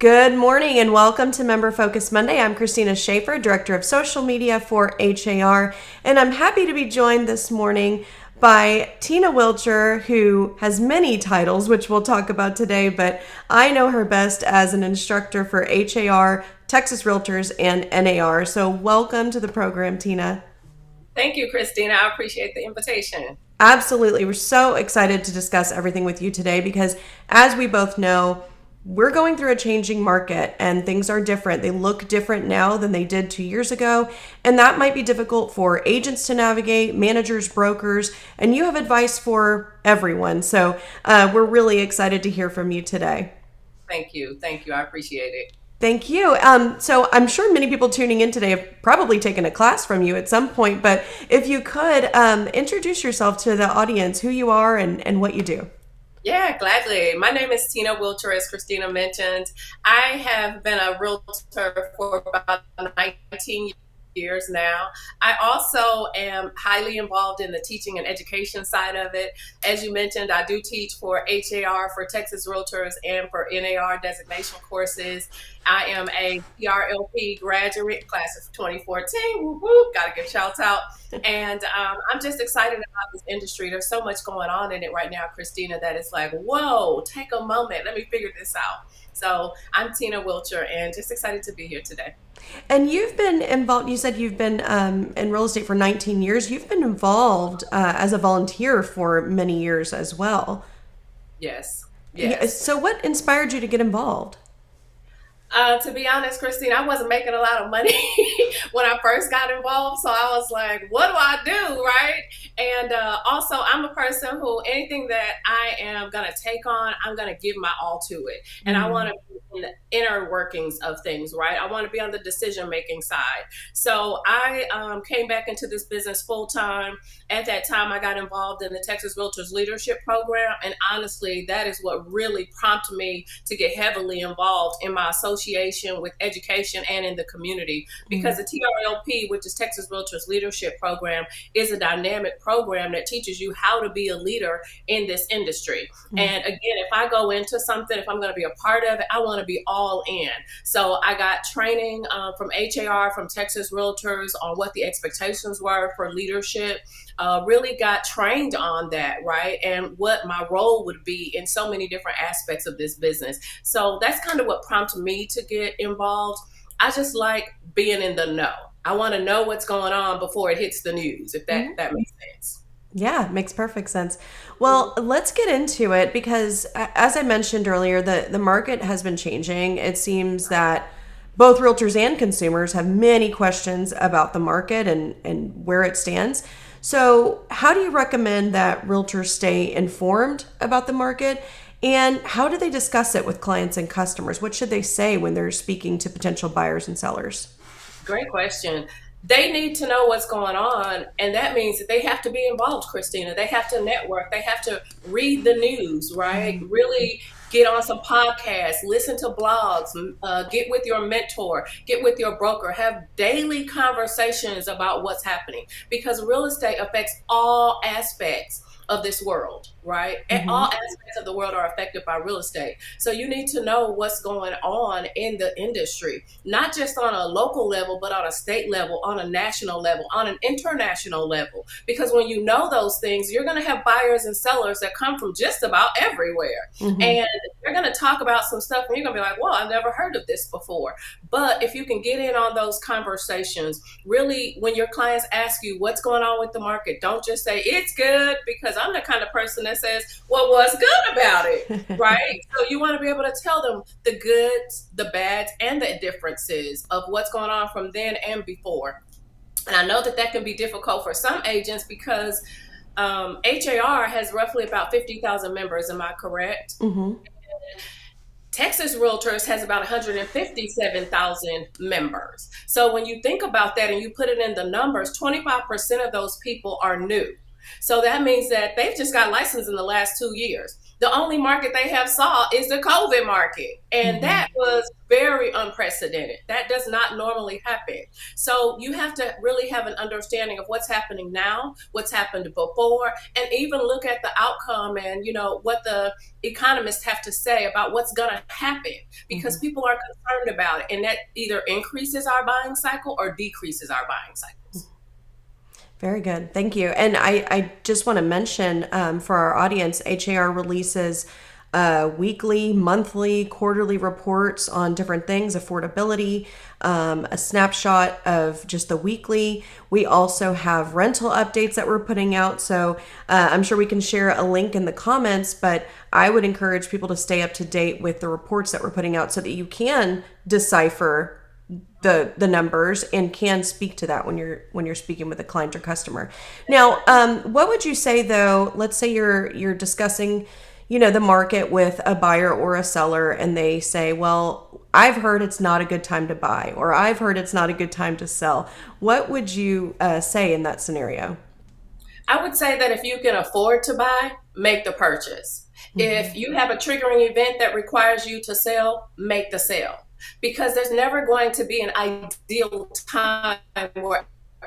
Good morning and welcome to Member Focus Monday. I'm Christina Schaefer, Director of Social Media for HAR, and I'm happy to be joined this morning by Tina Wilcher, who has many titles, which we'll talk about today, but I know her best as an instructor for HAR, Texas Realtors, and NAR. So welcome to the program, Tina. Thank you, Christina. I appreciate the invitation. Absolutely. We're so excited to discuss everything with you today because, as we both know, we're going through a changing market and things are different. They look different now than they did 2 years ago. And that might be difficult for agents to navigate, managers, brokers, and you have advice for everyone. So we're really excited to hear from you today. Thank you. Thank you. I appreciate it. Thank you. So I'm sure many people tuning in today have probably taken a class from you at some point, but if you could introduce yourself to the audience, who you are and what you do. Yeah, gladly. My name is Tina Wilcher, as Christina mentioned. I have been a realtor for about 19 years now. I also am highly involved in the teaching and education side of it. As you mentioned, I do teach for HAR, for Texas Realtors, and for NAR designation courses. I am a PRLP graduate, class of 2014. Whoop, whoop, gotta give shouts out. And I'm just excited about this industry. There's so much going on in it right now, Christina, that it's like, whoa, take a moment. Let me figure this out. So I'm Tina Wilcher and just excited to be here today. And you've been involved, you said you've been in real estate for 19 years. You've been involved as a volunteer for many years as well. Yes. Yeah, Yes. so what inspired you to get involved? To be honest, Christine, I wasn't making a lot of money when I first got involved. So I was like, what do I do? Right. And also, I'm a person who anything that I am going to take on, I'm going to give my all to it. And I want to be in the inner workings of things. Right. I want to be on the decision making side. So I came back into this business full time. At that time, I got involved in the Texas Realtors Leadership Program. And honestly, that is what really prompted me to get heavily involved in my association with education and in the community, because the TRLP, which is Texas Realtors Leadership Program, is a dynamic program that teaches you how to be a leader in this industry. And again, if I go into something, if I'm going to be a part of it, I want to be all in. So I got training from HAR, from Texas Realtors, on what the expectations were for leadership. Really got trained on that, right? And what my role would be in so many different aspects of this business. So that's kind of what prompted me to get involved. I just like being in the know. I want to know what's going on before it hits the news, if that makes sense. Yeah, makes perfect sense. Well, let's get into it because, as I mentioned earlier, the market has been changing. It seems that both realtors and consumers have many questions about the market and where it stands. So, how do you recommend that realtors stay informed about the market? And how do they discuss it with clients and customers? What should they say when they're speaking to potential buyers and sellers? Great question. They need to know what's going on, and that means that they have to be involved, Christina. They have to network. They have to read the news, right? Really get on some podcasts, listen to blogs, get with your mentor, get with your broker, have daily conversations about what's happening, because real estate affects all aspects of this world, right? And all aspects of the world are affected by real estate. So you need to know what's going on in the industry, not just on a local level, but on a state level, on a national level, on an international level. Because when you know those things, you're going to have buyers and sellers that come from just about everywhere. And they're going to talk about some stuff and you're going to be like, well, I've never heard of this before. But if you can get in on those conversations, really, when your clients ask you what's going on with the market, don't just say it's good, because I'm the kind of person that says, well, what's good about it, right? So you want to be able to tell them the goods, the bads, and the differences of what's going on from then and before. And I know that that can be difficult for some agents because HAR has roughly about 50,000 members. Am I correct? Texas Realtors has about 157,000 members. So when you think about that and you put it in the numbers, 25% of those people are new. So that means that they've just got licensed in the last 2 years. The only market they have saw is the COVID market. And that was very unprecedented. That does not normally happen. So you have to really have an understanding of what's happening now, what's happened before, and even look at the outcome and, what the economists have to say about what's going to happen, because people are concerned about it. And that either increases our buying cycle or decreases our buying cycles. Very good. Thank you. And I just want to mention for our audience, HAR releases weekly, monthly, quarterly reports on different things, affordability, a snapshot of just the weekly. We also have rental updates that we're putting out. So I'm sure we can share a link in the comments, but I would encourage people to stay up to date with the reports that we're putting out so that you can decipher the numbers and can speak to that when you're speaking with a client or customer. Now, what would you say though? Let's say you're discussing, the market with a buyer or a seller, and they say, "Well, I've heard it's not a good time to buy," or "I've heard it's not a good time to sell." What would you say in that scenario? I would say that if you can afford to buy, make the purchase. If you have a triggering event that requires you to sell, make the sale. Because there's never going to be an ideal time where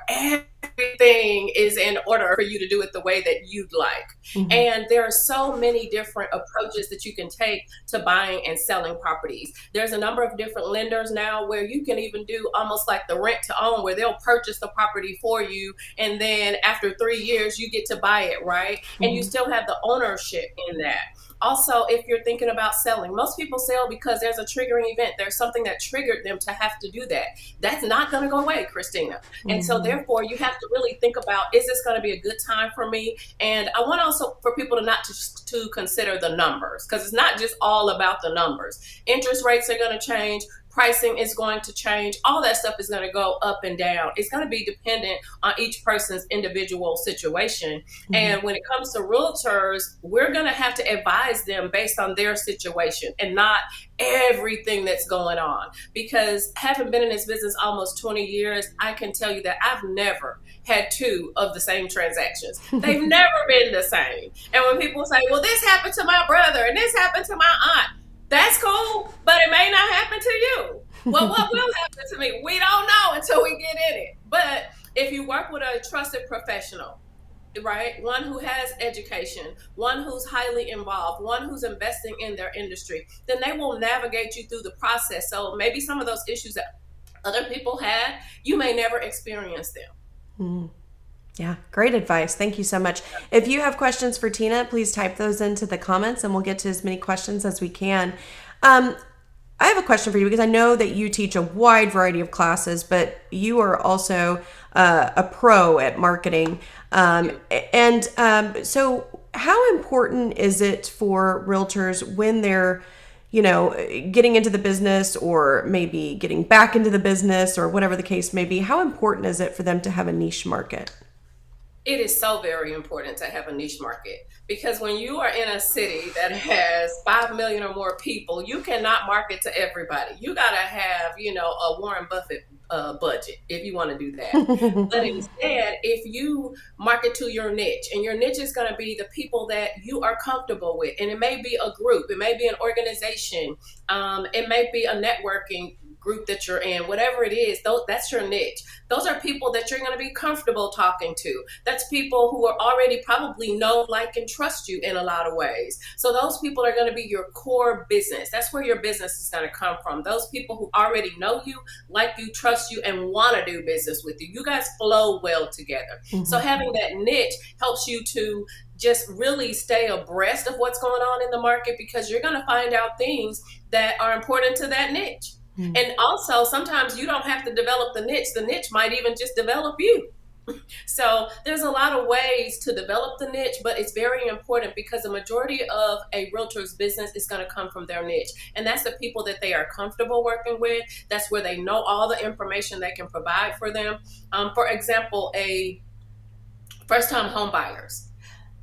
everything is in order for you to do it the way that you'd like. And there are so many different approaches that you can take to buying and selling properties. There's a number of different lenders now where you can even do almost like the rent to own, where they'll purchase the property for you, and then after 3 years you get to buy it, right? And you still have the ownership in that. Also, if you're thinking about selling, most people sell because there's a triggering event. There's something that triggered them to have to do that. That's not going to go away, Christina. And so therefore, you have to really think about, is this going to be a good time for me? And I want also for people to not to consider the numbers, because it's not just all about the numbers. Interest rates are going to change. Pricing is going to change. All that stuff is going to go up and down. It's going to be dependent on each person's individual situation. And when it comes to realtors, we're going to have to advise them based on their situation and not everything that's going on. Because having been in this business almost 20 years, I can tell you that I've never had two of the same transactions. They've never been the same. And when people say, well, this happened to my brother and this happened to my aunt, that's cool, but it may not happen to you. Well, what will happen to me? We don't know until we get in it. But if you work with a trusted professional, right? One who has education, one who's highly involved, one who's investing in their industry, then they will navigate you through the process. So maybe some of those issues that other people had, you may never experience them. Yeah, great advice. Thank you so much. If you have questions for Tina, please type those into the comments and we'll get to as many questions as we can. I have a question for you because I know that you teach a wide variety of classes, but you are also a pro at marketing. So how important is it for realtors when they're getting into the business or maybe getting back into the business or whatever the case may be? How important is it for them to have a niche market? It is so very important to have a niche market, because when you are in a city that has 5 million or more people, you cannot market to everybody. You got to have, a Warren Buffett budget if you want to do that. But instead, if you market to your niche, and your niche is going to be the people that you are comfortable with, and it may be a group, it may be an organization, it may be a networking group that you're in, whatever it is, that's your niche. Those are people that you're going to be comfortable talking to. That's people who are already probably know, like, and trust you in a lot of ways. So those people are going to be your core business. That's where your business is going to come from. Those people who already know you, like you, trust you, and want to do business with you. You guys flow well together. So having that niche helps you to just really stay abreast of what's going on in the market, because you're going to find out things that are important to that niche. And also, sometimes you don't have to develop the niche might even just develop you. So there's a lot of ways to develop the niche, but it's very important because the majority of a realtor's business is going to come from their niche. And that's the people that they are comfortable working with. That's where they know all the information they can provide for them. For example, a first-time home buyers.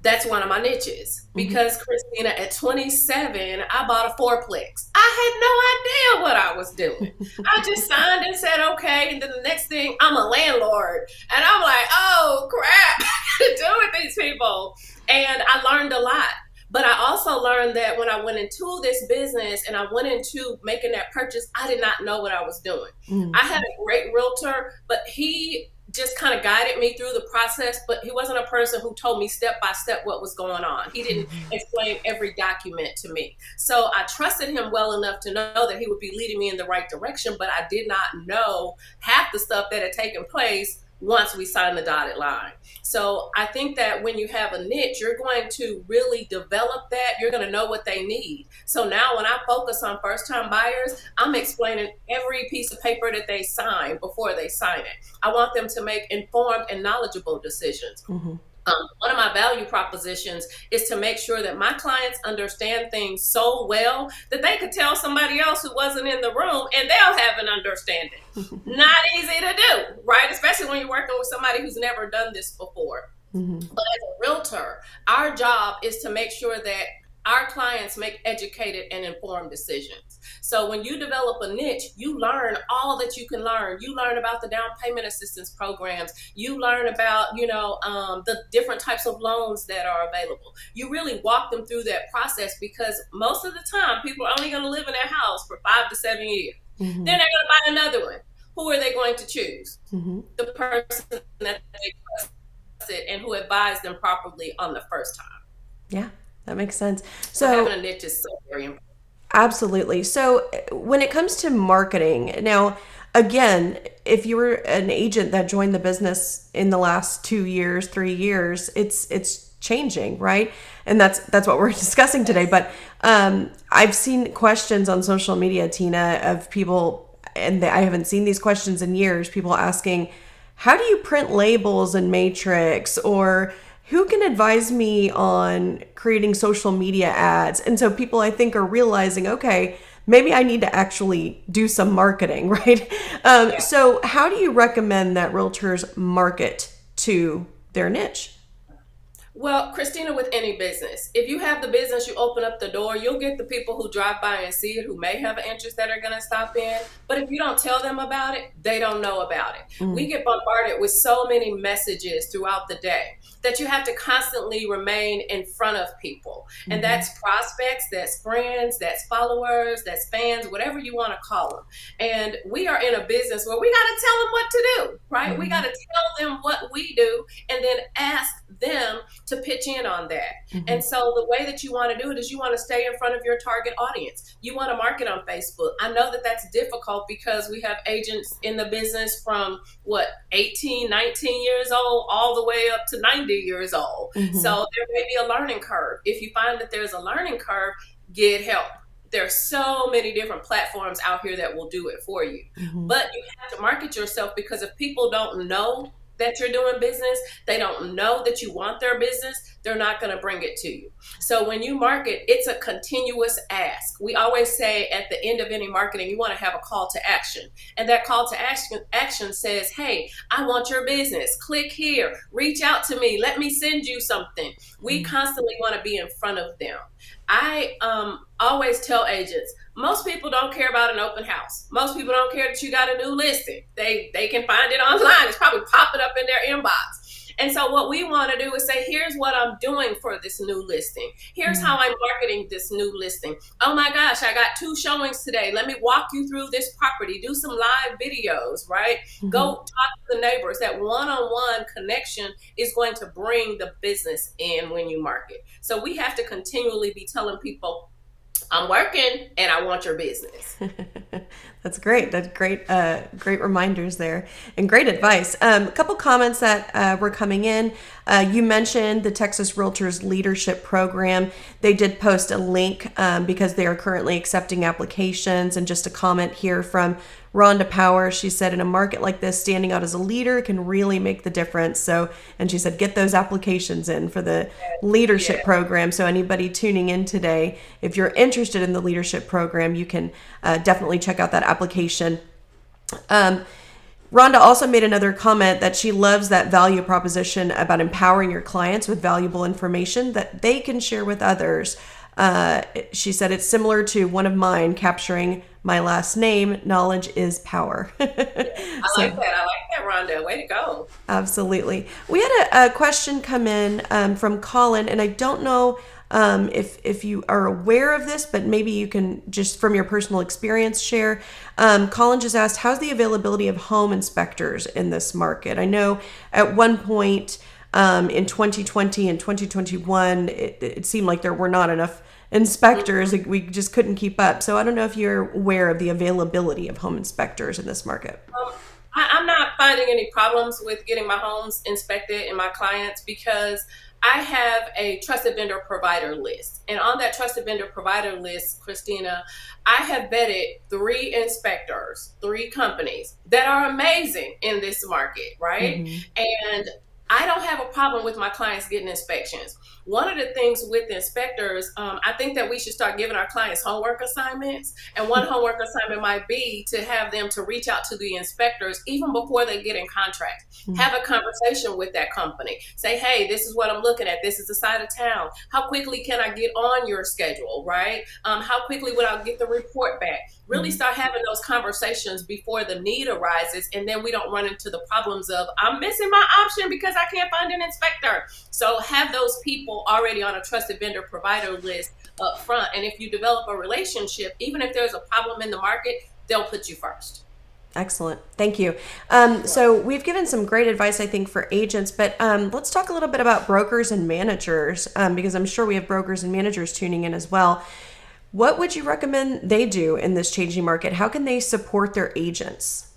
That's one of my niches, because Christina, at 27, I bought a fourplex. I had no idea what I was doing. I just signed and said, okay. And then the next thing, I'm a landlord. And I'm like, oh, crap. to do with these people. And I learned a lot. But I also learned that when I went into this business and I went into making that purchase, I did not know what I was doing. Mm. I had a great realtor, but he just kind of guided me through the process, but he wasn't a person who told me step by step what was going on. He didn't explain every document to me. So I trusted him well enough to know that he would be leading me in the right direction, but I did not know half the stuff that had taken place once we signed the dotted line. So I think that when you have a niche, you're going to really develop that. You're going to know what they need. So now when I focus on first-time buyers, I'm explaining every piece of paper that they sign before they sign it. I want them to make informed and knowledgeable decisions. Mm-hmm. One of my value propositions is to make sure that my clients understand things so well that they could tell somebody else who wasn't in the room and they'll have an understanding. Not easy to do, right? Especially when you're working with somebody who's never done this before. Mm-hmm. But as a realtor, our job is to make sure that our clients make educated and informed decisions. So when you develop a niche, you learn all that you can learn. You learn about the down payment assistance programs. You learn about, the different types of loans that are available. You really walk them through that process because most of the time, people are only going to live in their house for 5 to 7 years. Mm-hmm. Then they're going to buy another one. Who are they going to choose? Mm-hmm. The person that they trusted and who advised them properly on the first time. Yeah, that makes sense. So having a niche is so very important. Absolutely. So when it comes to marketing, now, again, if you were an agent that joined the business in the last 2 years, 3 years, it's changing, right? And that's what we're discussing today. But I've seen questions on social media, Tina, of people, and I haven't seen these questions in years, people asking, how do you print labels in Matrix? Or who can advise me on creating social media ads? And so people, I think, are realizing, okay, maybe I need to actually do some marketing, right? So how do you recommend that realtors market to their niche? Well, Christina, with any business, if you have the business, you open up the door, you'll get the people who drive by and see it, who may have an interest that are going to stop in. But if you don't tell them about it, they don't know about it. Mm-hmm. We get bombarded with so many messages throughout the day that you have to constantly remain in front of people. Mm-hmm. And that's prospects, that's friends, that's followers, that's fans, whatever you want to call them. And we are in a business where we got to tell them what to do, right? Mm-hmm. We got to tell them what we do and then ask them to pitch in on that. Mm-hmm. And so the way that you want to do it is you want to stay in front of your target audience. You want to market on Facebook. I know that that's difficult because we have agents in the business from 18, 19 years old, all the way up to 90 years old. Mm-hmm. So there may be a learning curve. If you find that there's a learning curve, get help. There's so many different platforms out here that will do it for you. Mm-hmm. But you have to market yourself because if people don't know that you're doing business, they don't know that you want their business, they're not going to bring it to you. So when you market, it's a continuous ask. We always say at the end of any marketing, you want to have a call to action. And that call to action says, hey, I want your business. Click here. Reach out to me. Let me send you something. We constantly want to be in front of them. I always tell agents, most people don't care about an open house. Most people don't care that you got a new listing. They can find it online. It's probably popping up in their inbox. And so what we want to do is say, here's what I'm doing for this new listing. Here's how I'm marketing this new listing. Oh my gosh, I got 2 showings today. Let me walk you through this property. Do some live videos, right? Mm-hmm. Go talk to the neighbors. That one-on-one connection is going to bring the business in when you market. So we have to continually be telling people, I'm working and I want your business. That's great. That's great. Great reminders there and great advice. A couple comments that were coming in. You mentioned the Texas Realtors Leadership Program. They did post a link because they are currently accepting applications. And just a comment here from Rhonda Power. She said, in a market like this, standing out as a leader can really make the difference. So, and she said, get those applications in for the leadership program. So anybody tuning in today, if you're interested in the leadership program, you can definitely check out that application. Rhonda also made another comment that she loves that value proposition about empowering your clients with valuable information that they can share with others. She said it's similar to one of mine, capturing my last name. Knowledge is power. I like that, Rhonda. Way to go. Absolutely. We had a question come in from Colin, and I don't know if you are aware of this, but maybe you can just from your personal experience share. Colin just asked, how's the availability of home inspectors in this market? I know at one point in 2020 and 2021, it seemed like there were not enough inspectors. Mhm. We just couldn't keep up. So I don't know if you're aware of the availability of home inspectors in this market. I'm not finding any problems with getting my homes inspected and my clients because I have a trusted vendor provider list. And on that trusted vendor provider list, Christina, I have vetted 3 inspectors, 3 companies that are amazing in this market, right? Mm-hmm. And I don't have a problem with my clients getting inspections. One of the things with inspectors, I think that we should start giving our clients homework assignments. And one homework assignment might be to have them to reach out to the inspectors even before they get in contract. Have a conversation with that company. Say, hey, this is what I'm looking at. This is the side of town. How quickly can I get on your schedule, right? How quickly would I get the report back? Really start having those conversations before the need arises, and then we don't run into the problems of I'm missing my option because I can't find an inspector. So have those people already on a trusted vendor provider list up front, and if you develop a relationship, even if there's a problem in the market, they'll put you first. Excellent. Thank you. So we've given some great advice, I think, for agents, but let's talk a little bit about brokers and managers, because I'm sure we have brokers and managers tuning in as well. What would you recommend they do in this changing market? How can they support their agents?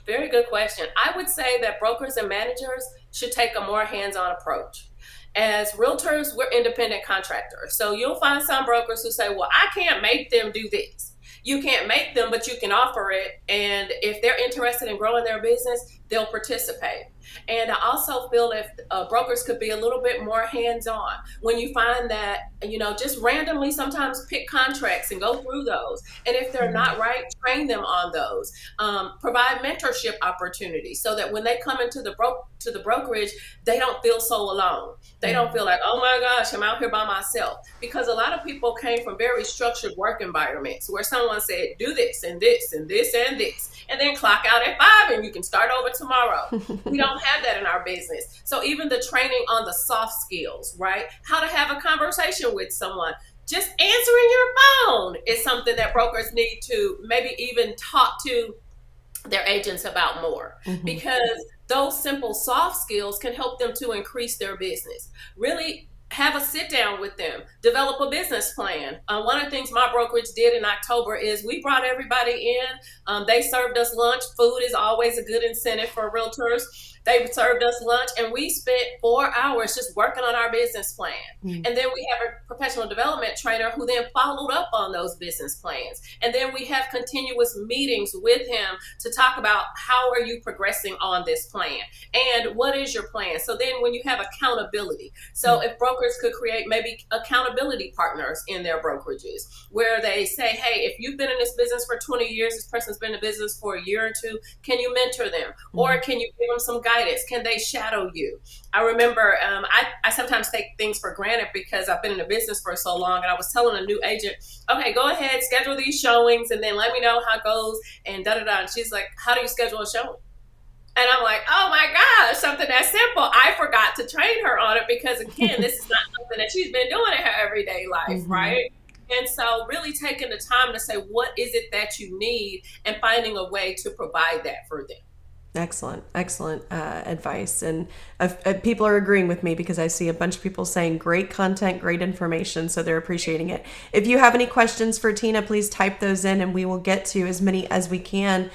Very good question. I would say that brokers and managers should take a more hands-on approach. As realtors, we're independent contractors. So you'll find some brokers who say, well, I can't make them do this. You can't make them, but you can offer it. And if they're interested in growing their business, they'll participate. And I also feel if brokers could be a little bit more hands-on when you find that, just randomly sometimes pick contracts and go through those. And if they're not right, train them on those. Provide mentorship opportunities so that when they come into the brokerage, they don't feel so alone. They don't feel like, oh my gosh, I'm out here by myself. Because a lot of people came from very structured work environments where someone said, do this and this and this and this, and then clock out at 5 and you can start over tomorrow. We don't have that in our business. So even the training on the soft skills, right? How to have a conversation with someone. Just answering your phone is something that brokers need to maybe even talk to their agents about more, because those simple soft skills can help them to increase their business. Really have a sit down with them, develop a business plan. One of the things my brokerage did in October is we brought everybody in. They served us lunch. Food is always a good incentive for realtors. They served us lunch, and we spent 4 hours just working on our business plan. And then we have a professional development trainer who then followed up on those business plans. And then we have continuous meetings with him to talk about how are you progressing on this plan and what is your plan. So then when you have accountability, so if brokers could create maybe accountability partners in their brokerages where they say, hey, if you've been in this business for 20 years, this person's been in business for a year or two, can you mentor them? Or can you give them some guidance? Can they shadow you? I remember I sometimes take things for granted because I've been in the business for so long, and I was telling a new agent, okay, go ahead, schedule these showings and then let me know how it goes and da-da-da. And she's like, how do you schedule a showing? And I'm like, oh my gosh, something that simple. I forgot to train her on it because, again, this is not something that she's been doing in her everyday life, right? And so really taking the time to say, what is it that you need, and finding a way to provide that for them. Excellent advice. And people are agreeing with me because I see a bunch of people saying great content, great information, so they're appreciating it. If you have any questions for Tina, please type those in and we will get to as many as we can.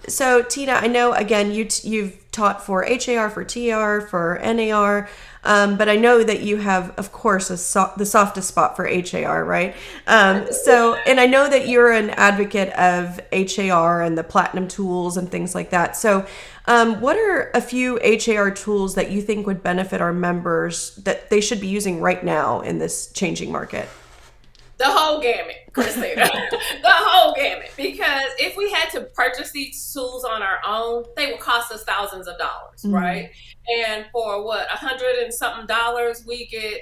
So Tina, I know, again, you've taught for HAR, for TR, for NAR, but I know that you have, of course, the softest spot for HAR, right? And I know that you're an advocate of HAR and the platinum tools and things like that. So what are a few HAR tools that you think would benefit our members that they should be using right now in this changing market? The whole gamut, Christina. The whole gamut. Because if we had to purchase these tools on our own, they would cost us thousands of dollars, right? And for $100 and something, we get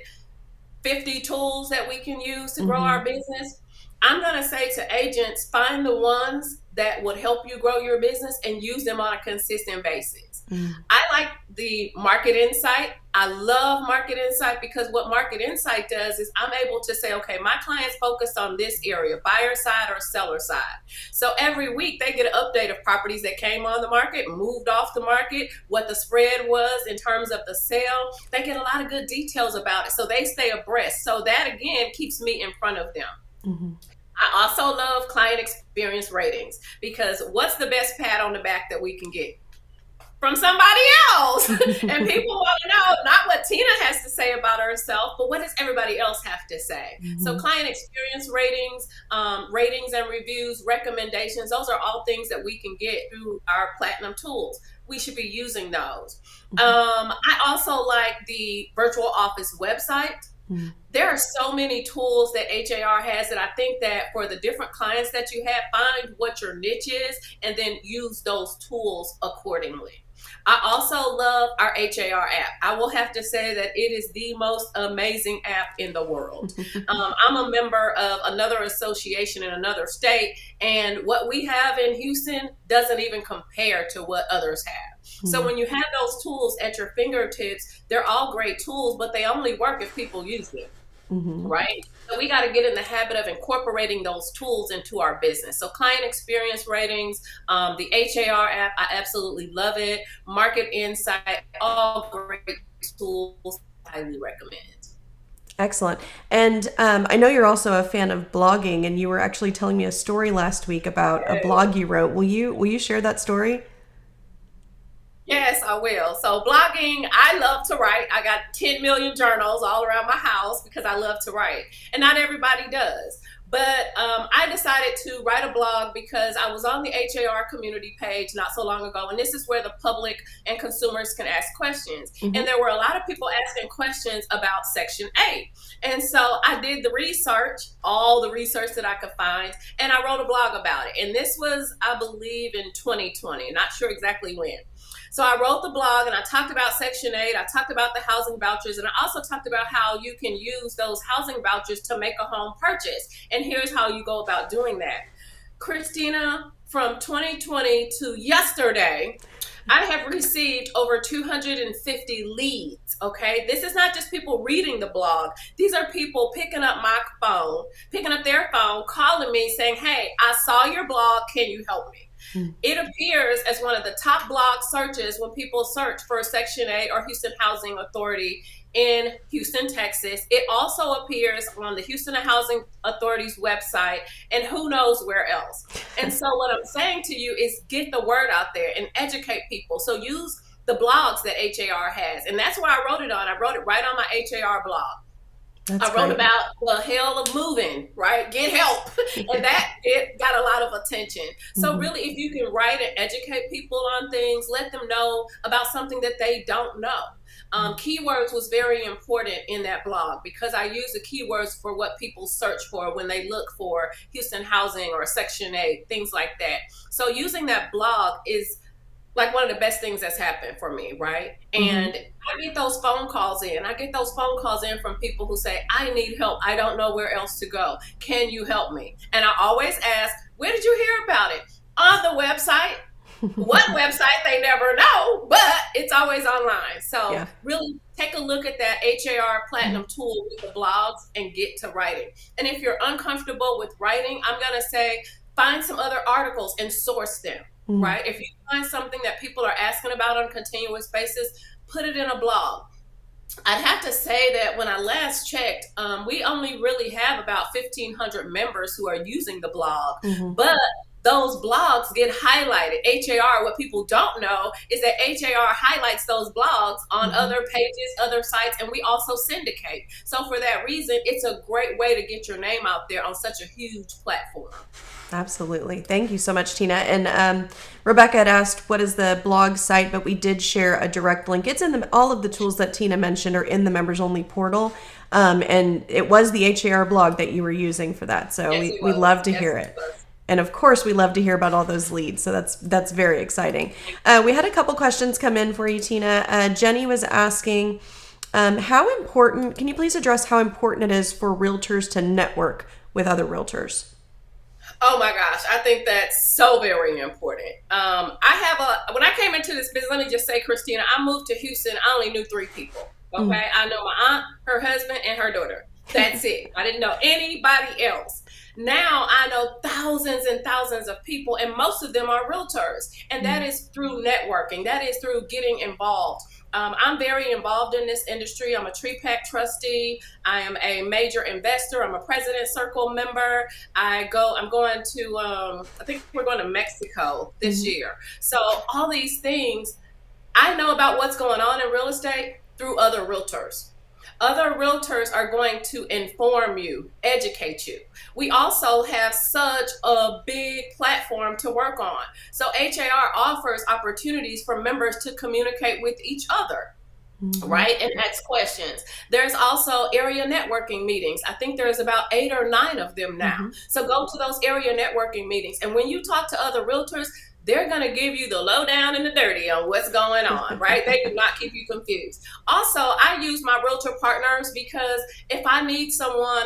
50 tools that we can use to grow our business. I'm going to say to agents, find the ones that would help you grow your business and use them on a consistent basis. I like the market insight. I love market insight because what market insight does is I'm able to say, okay, my clients focus on this area, buyer side or seller side. So every week they get an update of properties that came on the market, moved off the market, what the spread was in terms of the sale. They get a lot of good details about it. So they stay abreast. So that again keeps me in front of them. Mm-hmm. I also love client experience ratings because what's the best pat on the back that we can get? From somebody else. And people want to know not what Tina has to say about herself, but what does everybody else have to say? Mm-hmm. So client experience ratings, ratings and reviews, recommendations, those are all things that we can get through our platinum tools. We should be using those. I also like the virtual office website. There are so many tools that HAR has that I think that for the different clients that you have, find what your niche is and then use those tools accordingly. I also love our HAR app. I will have to say that it is the most amazing app in the world. I'm a member of another association in another state, and what we have in Houston doesn't even compare to what others have. So when you have those tools at your fingertips, they're all great tools, but they only work if people use them. Right? So we got to get in the habit of incorporating those tools into our business. So client experience ratings, the HAR app, I absolutely love it. Market insight, all great tools, highly recommend. Excellent. And I know you're also a fan of blogging, and you were actually telling me a story last week about a blog you wrote. Will you share that story? Yes, I will. So blogging, I love to write. I got 10 million journals all around my house because I love to write. And not everybody does. But I decided to write a blog because I was on the HAR community page not so long ago. And this is where the public and consumers can ask questions. And there were a lot of people asking questions about Section 8. And so I did the research, all the research that I could find, and I wrote a blog about it. And this was, I believe, in 2020, not sure exactly when. So I wrote the blog and I talked about Section 8. I talked about the housing vouchers, and I also talked about how you can use those housing vouchers to make a home purchase. And here's how you go about doing that. Christina, from 2020 to yesterday, I have received over 250 leads, okay? This is not just people reading the blog. These are people picking up my phone, picking up their phone, calling me saying, hey, I saw your blog, can you help me? It appears as one of the top blog searches when people search for Section 8 or Houston Housing Authority in Houston, Texas. It also appears on the Houston Housing Authority's website and who knows where else. And so what I'm saying to you is get the word out there and educate people. So use the blogs that HAR has. And that's where I wrote it on. I wrote it right on my HAR blog. I wrote about the hell of moving, right? Get help. And that it got a lot of attention. So really, if you can write and educate people on things, let them know about something that they don't know. Keywords was very important in that blog because I use the keywords for what people search for when they look for Houston Housing or Section 8, things like that. So using that blog is like one of the best things that's happened for me, right? And I get those phone calls in. I get those phone calls in from people who say, I need help. I don't know where else to go. Can you help me? And I always ask, where did you hear about it? On the website. What website? They never know, but it's always online. So really take a look at that HAR Platinum tool with the blogs and get to writing. And if you're uncomfortable with writing, I'm going to say, find some other articles and source them. Right? If you find something that people are asking about on a continuous basis, put it in a blog. I'd have to say that when I last checked, we only really have about 1,500 members who are using the blog, but those blogs get highlighted. HAR, what people don't know is that HAR highlights those blogs on other pages, other sites, and we also syndicate. So for that reason, it's a great way to get your name out there on such a huge platform. Absolutely. Thank you so much, Tina. And Rebecca had asked, what is the blog site? But we did share a direct link. It's in all of the tools that Tina mentioned are in the members only portal. And it was the HAR blog that you were using for that. So we love to hear it. And of course, we love to hear about all those leads. So that's very exciting. We had a couple questions come in for you, Tina. Jenny was asking, how important, can you please address how important it is for realtors to network with other realtors? Oh my gosh, I think that's so very important. When I came into this business, let me just say, Christina, I moved to Houston. I only knew 3 people. Okay. I know my aunt, her husband, and her daughter. That's it. I didn't know anybody else. Now I know thousands and thousands of people, and most of them are realtors. And that is through networking, that is through getting involved. I'm very involved in this industry. I'm a TreePack trustee. I am a major investor. I'm a President Circle member. I'm going to, I think we're going to Mexico this year. So all these things, I know about what's going on in real estate through other realtors. Other realtors are going to inform you, educate you. We also have such a big platform to work on. So HAR offers opportunities for members to communicate with each other. Right, and ask questions. There's also area networking meetings. I think there's about 8 or 9 of them now. So go to those area networking meetings, and when you talk to other realtors, they're going to give you the lowdown and the dirty on what's going on, right? They do not keep you confused. Also, I use my realtor partners because if I need someone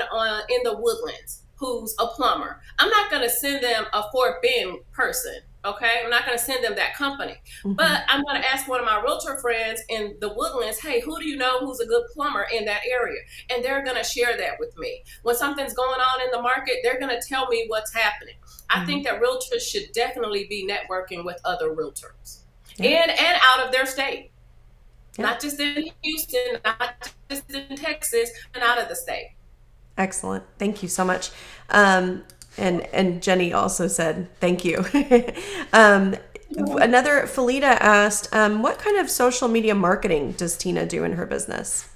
in the Woodlands who's a plumber, I'm not going to send them a Fort Bend person. Okay, I'm not going to send them that company, but I'm going to ask one of my realtor friends in the Woodlands, hey, who do you know who's a good plumber in that area? And they're going to share that with me. When something's going on in the market, they're going to tell me what's happening. I think that realtors should definitely be networking with other realtors and out of their state, not just in Houston, not just in Texas, and out of the state. Excellent. Thank you so much. And Jenny also said, thank you. Another, Felita asked, what kind of social media marketing does Tina do in her business?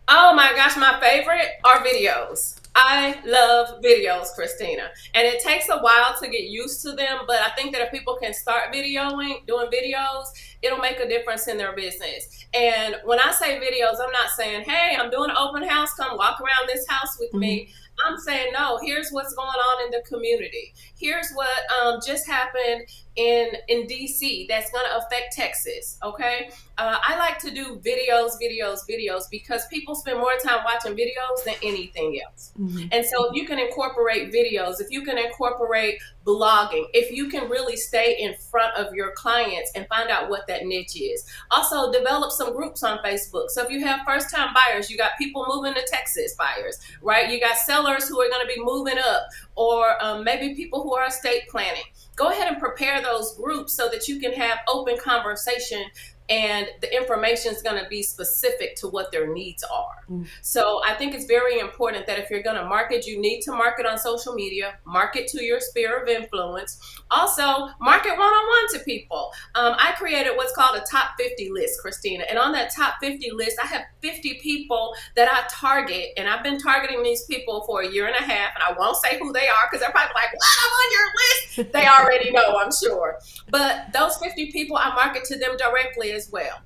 Oh my gosh, my favorite are videos. I love videos, Christina. And it takes a while to get used to them, but I think that if people can start doing videos, it'll make a difference in their business. And when I say videos, I'm not saying, hey, I'm doing an open house, come walk around this house with me. I'm saying, no, here's what's going on in the community. Here's what just happened in DC that's going to affect Texas, okay? I like to do videos because people spend more time watching videos than anything else. And so if you can incorporate videos, if you can incorporate blogging, if you can really stay in front of your clients and find out what that niche is. Also, develop some groups on Facebook. So if you have first-time buyers, you got people moving to Texas buyers, right? You got sellers who are going to be moving up, or maybe people who are estate planning. Go ahead and prepare those groups so that you can have open conversation and the information is going to be specific to what their needs are. So I think it's very important that if you're going to market, you need to market on social media, market to your sphere of influence. Also, market one-on-one to people. I created what's called a top 50 list, Christina. And on that top 50 list, I have 50 people that I target. And I've been targeting these people for 1.5 years. And I won't say who they are because they're probably like, what, I'm on your list? They already know, I'm sure. But those 50 people, I market to them directly as well.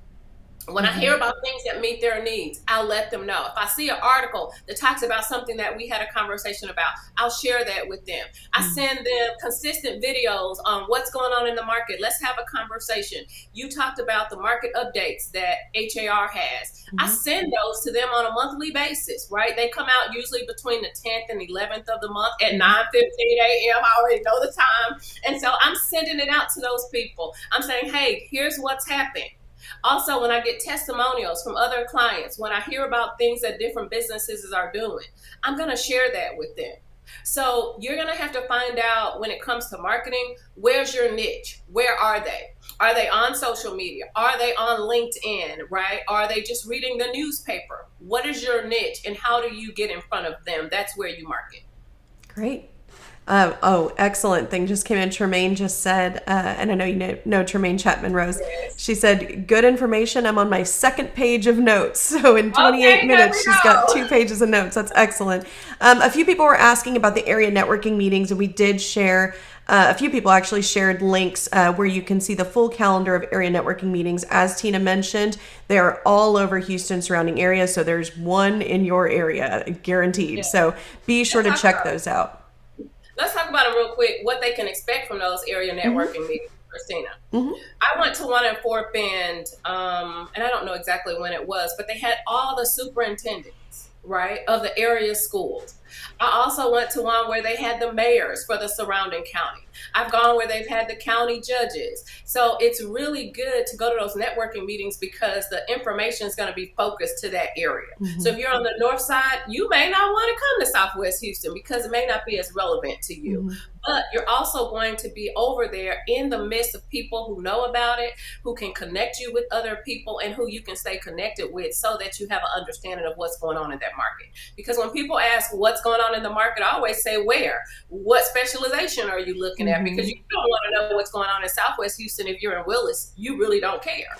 When I hear about things that meet their needs, I'll let them know. If I see an article that talks about something that we had a conversation about, I'll share that with them. I send them consistent videos on what's going on in the market. Let's have a conversation. You talked about the market updates that HAR has. I send those to them on a monthly basis, right? They come out usually between the 10th and 11th of the month at 9:15 a.m. I already know the time. And so I'm sending it out to those people. I'm saying, hey, here's what's happening. Also, when I get testimonials from other clients, when I hear about things that different businesses are doing, I'm going to share that with them. So you're going to have to find out when it comes to marketing, where's your niche? Where are they? Are they on social media? Are they on LinkedIn, right? Are they just reading the newspaper? What is your niche and how do you get in front of them? That's where you market. Great. Excellent thing just came in. Tremaine just said, and I know you know Tremaine Chapman Rose. Yes. She said, good information. I'm on my second page of notes. So in 28 minutes, she's got 2 pages of notes. That's excellent. A few people were asking about the area networking meetings, and we did share, a few people actually shared links where you can see the full calendar of area networking meetings. As Tina mentioned, they are all over Houston surrounding areas. So there's one in your area, guaranteed. Yeah. So be sure to check those out. Let's talk about it real quick, what they can expect from those area networking meetings, Christina. I went to one in Fort Bend, and I don't know exactly when it was, but they had all the superintendents right, of the area schools. I also went to one where they had the mayors for the surrounding county. I've gone where they've had the county judges. So it's really good to go to those networking meetings because the information is going to be focused to that area. So if you're on the north side, you may not want to come to Southwest Houston because it may not be as relevant to you. But you're also going to be over there in the midst of people who know about it, who can connect you with other people, and who you can stay connected with so that you have an understanding of what's going on in that market. Because when people ask what's going on in the market, I always say where. What specialization are you looking at? Because you don't want to know what's going on in Southwest Houston if you're in Willis. You really don't care.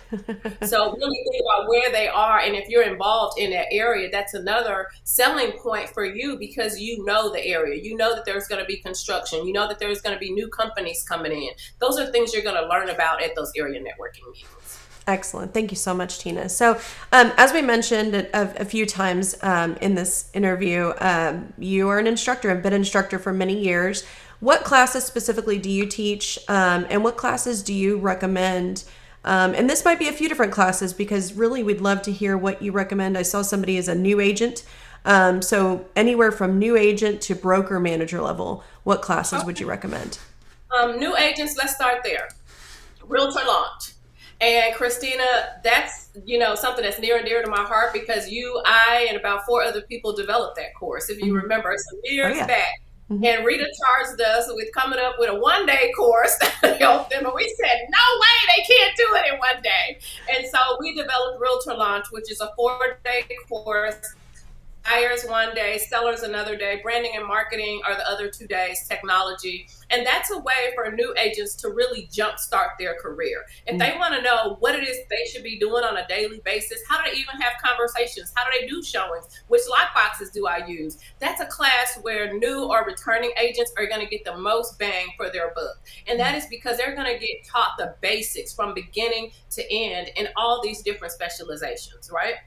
So really think about where they are, and if you're involved in that area, that's another selling point for you because you know the area. You know that there's going to be construction. You know that there's going to be new companies coming in. Those are things you're going to learn about at those area networking meetings. Excellent. Thank you so much, Tina. So, as we mentioned a few times in this interview, you are an instructor and been an instructor for many years. What classes specifically do you teach, and what classes do you recommend? And this might be a few different classes because really we'd love to hear what you recommend. I saw somebody as a new agent. So anywhere from new agent to broker manager level, what classes would you recommend? New agents, let's start there. Realtor launch. And Christina, that's, something that's near and dear to my heart because I, and about 4 other people developed that course, if you remember, some years back. And Rita charged us with coming up with a 1-day course that helped them. And we said, no way, they can't do it in 1 day. And so we developed Realtor Launch, which is a 4-day course. Buyers 1 day, sellers another day, branding and marketing are the other 2 days, technology. And that's a way for new agents to really jumpstart their career. If they want to know what it is they should be doing on a daily basis, how do they even have conversations? How do they do showings? Which lockboxes do I use? That's a class where new or returning agents are going to get the most bang for their buck. And that is because they're going to get taught the basics from beginning to end in all these different specializations, right?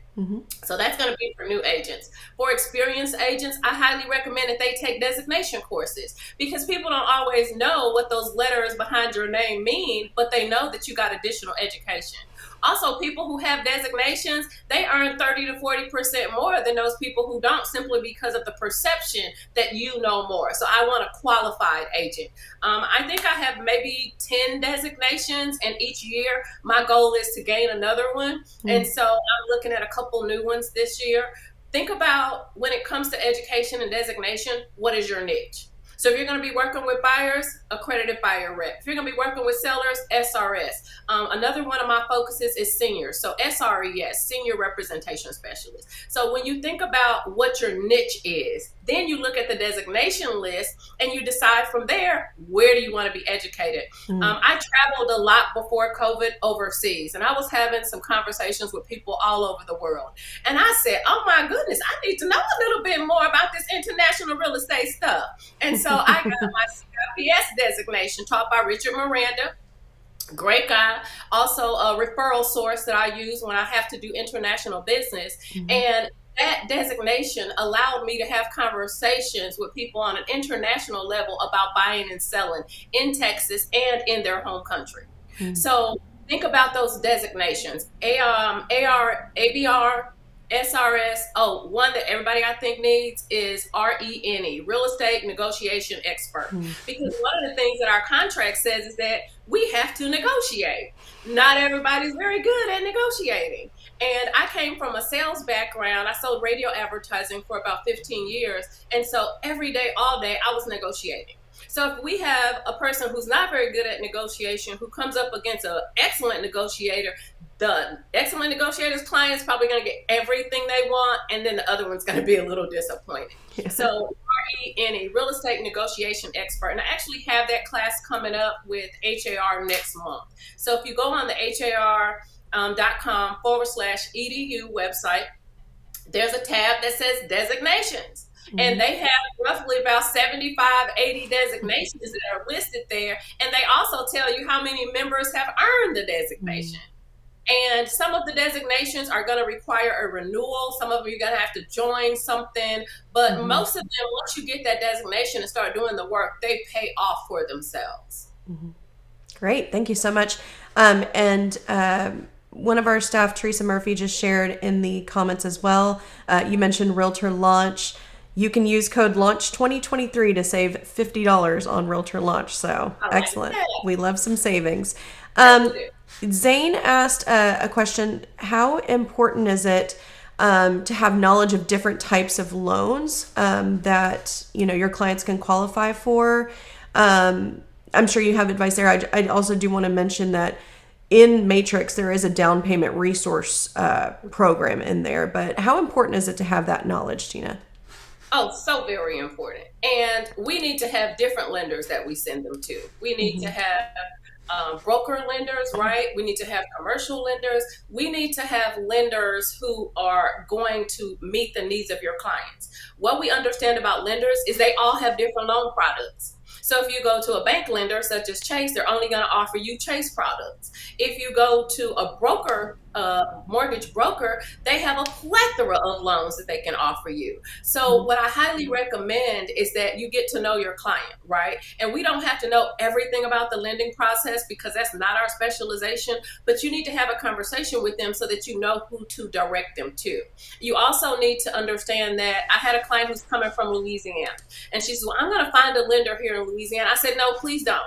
So that's going to be for new agents. For experienced agents, I highly recommend that they take designation courses because people don't always know what those letters behind your name mean, but they know that you got additional education. Also, people who have designations, they earn 30 to 40% more than those people who don't, simply because of the perception that you know more. So I want a qualified agent. I think I have maybe 10 designations, and each year my goal is to gain another one. And so I'm looking at a couple new ones this year. Think about, when it comes to education and designation, what is your niche? So if you're going to be working with buyers, accredited buyer rep. If you're going to be working with sellers, SRS. Another one of my focuses is seniors. So SRES, senior representation specialist. So when you think about what your niche is, then you look at the designation list and you decide from there, where do you want to be educated? I traveled a lot before COVID overseas, and I was having some conversations with people all over the world. And I said, oh my goodness, I need to know a little bit more about this international real estate stuff. And so I got my CIPS designation taught by Richard Miranda. Great guy. Also a referral source that I use when I have to do international business. And that designation allowed me to have conversations with people on an international level about buying and selling in Texas and in their home country. So think about those designations. ABR, SRS. Oh, one that everybody I think needs is RENE, Real Estate Negotiation Expert. Because one of the things that our contract says is that we have to negotiate. Not everybody's very good at negotiating. And I came from a sales background. I sold radio advertising for about 15 years. And so every day, all day, I was negotiating. So if we have a person who's not very good at negotiation, who comes up against an excellent negotiator, the excellent negotiator's client is probably going to get everything they want, and then the other one's going to be a little disappointed. So RENE, Real Estate Negotiation Expert. And I actually have that class coming up with HAR next month. So if you go on the har.com/edu website, there's a tab that says designations. And they have roughly about 75, 80 designations that are listed there. And they also tell you how many members have earned the designation. And some of the designations are going to require a renewal. Some of them you're going to have to join something. But most of them, once you get that designation and start doing the work, they pay off for themselves. Great. Thank you so much. one of our staff, Teresa Murphy, just shared in the comments as well. You mentioned Realtor Launch. You can use code LAUNCH 2023 to save $50 on Realtor Launch. So I like excellent. that. We love some savings. Yes, we do. Zane asked a question. How important is it to have knowledge of different types of loans that your clients can qualify for? I'm sure you have advice there. I also do want to mention that in Matrix there is a down payment resource program in there. But how important is it to have that knowledge, Tina? Oh, so very important. And we need to have different lenders that we send them to. We need to have broker lenders, right? We need to have commercial lenders. We need to have lenders who are going to meet the needs of your clients. What we understand about lenders is they all have different loan products. So if you go to a bank lender such as Chase, they're only going to offer you Chase products. If you go to a broker, mortgage broker, they have a plethora of loans that they can offer you. So what I highly recommend is that you get to know your client, right? And we don't have to know everything about the lending process because that's not our specialization, but you need to have a conversation with them so that you know who to direct them to. You also need to understand that I had a client who's coming from Louisiana, and she said, well, I'm going to find a lender here in Louisiana. I said, no, please don't.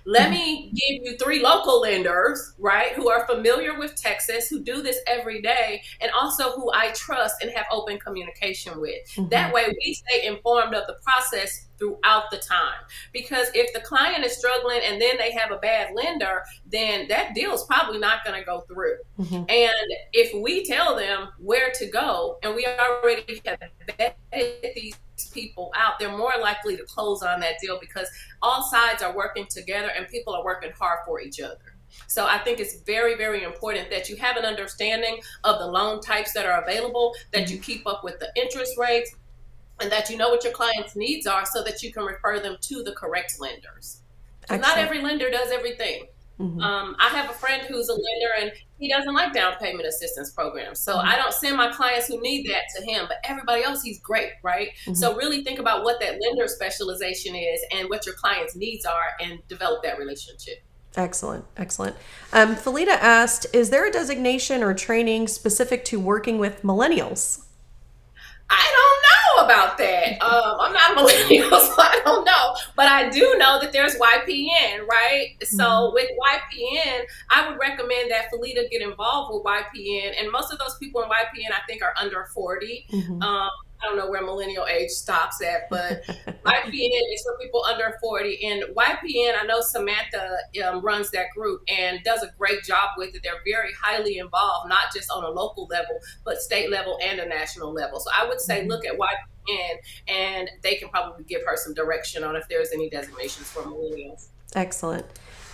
Let me give you 3 local lenders, right, who are familiar with Texas, who do this every day, and also who I trust and have open communication with. That way we stay informed of the process throughout the time. Because if the client is struggling and then they have a bad lender, then that deal is probably not going to go through. And if we tell them where to go and we already have vetted these people out, they're more likely to close on that deal because all sides are working together and people are working hard for each other. So I think it's very, very important that you have an understanding of the loan types that are available, that you keep up with the interest rates, and that you know what your clients' needs are so that you can refer them to the correct lenders. Not every lender does everything. I have a friend who's a lender and he doesn't like down payment assistance programs. So I don't send my clients who need that to him, but everybody else, he's great, right? So really think about what that lender specialization is and what your clients' needs are and develop that relationship. Excellent. Excellent. Felita asked, is there a designation or training specific to working with millennials? I don't know about that. I'm not a millennial, so I don't know. But I do know that there's YPN, right? So with YPN, I would recommend that Felita get involved with YPN. And most of those people in YPN, I think, are under 40. I don't know where millennial age stops at, but YPN is for people under 40. And YPN, I know Samantha runs that group and does a great job with it. They're very highly involved, not just on a local level, but state level and a national level. So I would say look at YPN and they can probably give her some direction on if there's any designations for millennials. Excellent.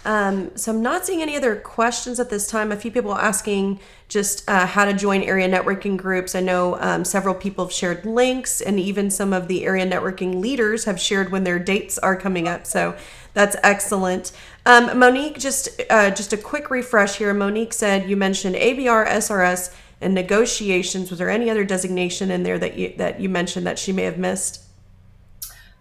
So I'm not seeing any other questions at this time. A few people asking just how to join area networking groups. I know several people have shared links, and even some of the area networking leaders have shared when their dates are coming up. So that's excellent. Monique, just a quick refresh here. Monique said you mentioned ABR, SRS, and negotiations. Was there any other designation in there that you mentioned that she may have missed?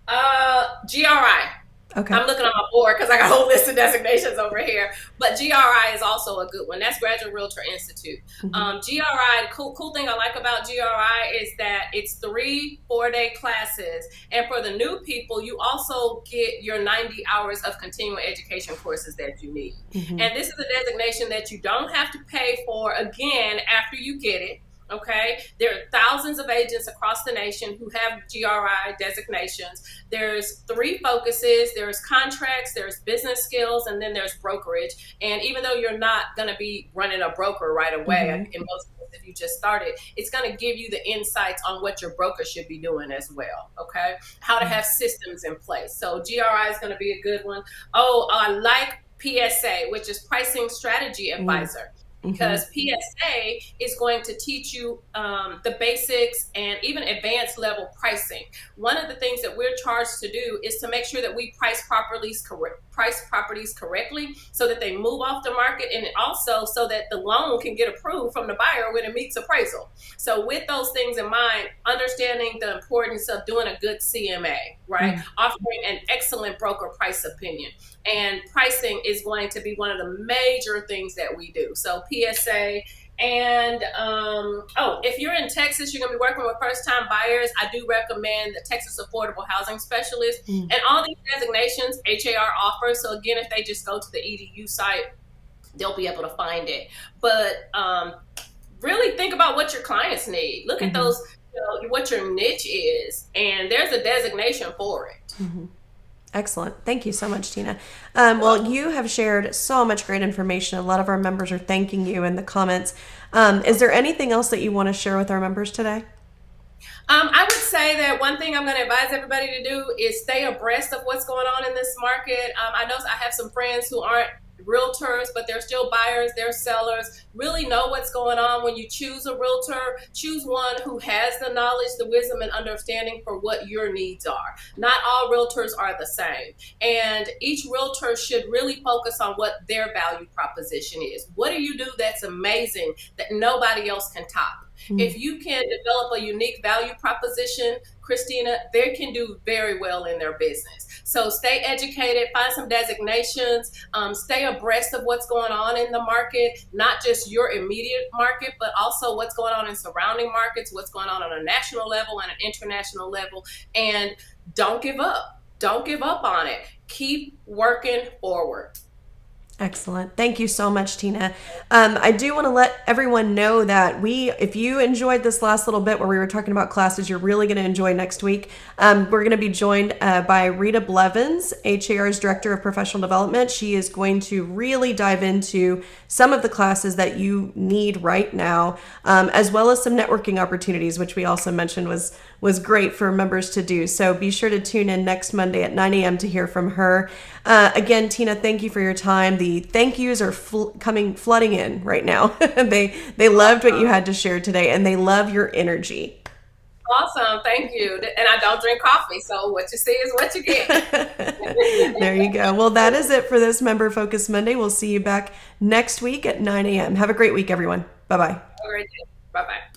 GRI. Okay. I'm looking on my board because I got a whole list of designations over here. But GRI is also a good one. That's Graduate Realtor Institute. GRI, cool thing I like about GRI is that it's 3 4-day classes. And for the new people, you also get your 90 hours of continuing education courses that you need. And this is a designation that you don't have to pay for again after you get it. Okay, there are thousands of agents across the nation who have GRI designations. There's 3 focuses. There's contracts, there's business skills, and then there's brokerage. And even though you're not going to be running a broker right away, in most cases, if you just started, it's going to give you the insights on what your broker should be doing as well. Okay, how to have systems in place. So GRI is going to be a good one. Oh, I like PSA, which is Pricing Strategy Advisor. Because PSA is going to teach you the basics and even advanced level pricing. One of the things that we're charged to do is to make sure that we price properties correctly so that they move off the market, and also so that the loan can get approved from the buyer when it meets appraisal. So with those things in mind, understanding the importance of doing a good CMA, right? Offering an excellent broker price opinion. And pricing is going to be one of the major things that we do. So PSA. And if you're in Texas, you're going to be working with first-time buyers. I do recommend the Texas Affordable Housing Specialist. And all these designations HAR offers. So again, if they just go to the EDU site, they'll be able to find it. But really think about what your clients need. Look at those, what your niche is, and there's a designation for it. Excellent. Thank you so much, Tina. Well, you have shared so much great information. A lot of our members are thanking you in the comments. Is there anything else that you want to share with our members today? I would say that one thing I'm going to advise everybody to do is stay abreast of what's going on in this market. I know I have some friends who aren't realtors, but they're still buyers, they're sellers. Really know what's going on. When you choose a realtor, choose one who has the knowledge, the wisdom, and understanding for what your needs are. Not all realtors are the same. And each realtor should really focus on what their value proposition is. What do you do that's amazing that nobody else can top? If you can develop a unique value proposition, Christina, they can do very well in their business. So stay educated, find some designations, stay abreast of what's going on in the market, not just your immediate market, but also what's going on in surrounding markets, what's going on a national level and an international level. And don't give up. Don't give up on it. Keep working forward. Excellent. Thank you so much, Tina. I do want to let everyone know that if you enjoyed this last little bit where we were talking about classes, you're really going to enjoy next week. We're going to be joined by Rita Blevins, HAR's Director of Professional Development. She is going to really dive into some of the classes that you need right now, as well as some networking opportunities, which we also mentioned was great for members to do. So be sure to tune in next Monday at 9 a.m. to hear from her. Again, Tina, thank you for your time. The thank yous are flooding in right now. They loved what you had to share today, and they love your energy. Awesome. Thank you. And I don't drink coffee, so what you see is what you get. There you go. Well, that is it for this Member Focus Monday. We'll see you back next week at 9 a.m. Have a great week, everyone. Bye-bye. Have a great day. Bye-bye.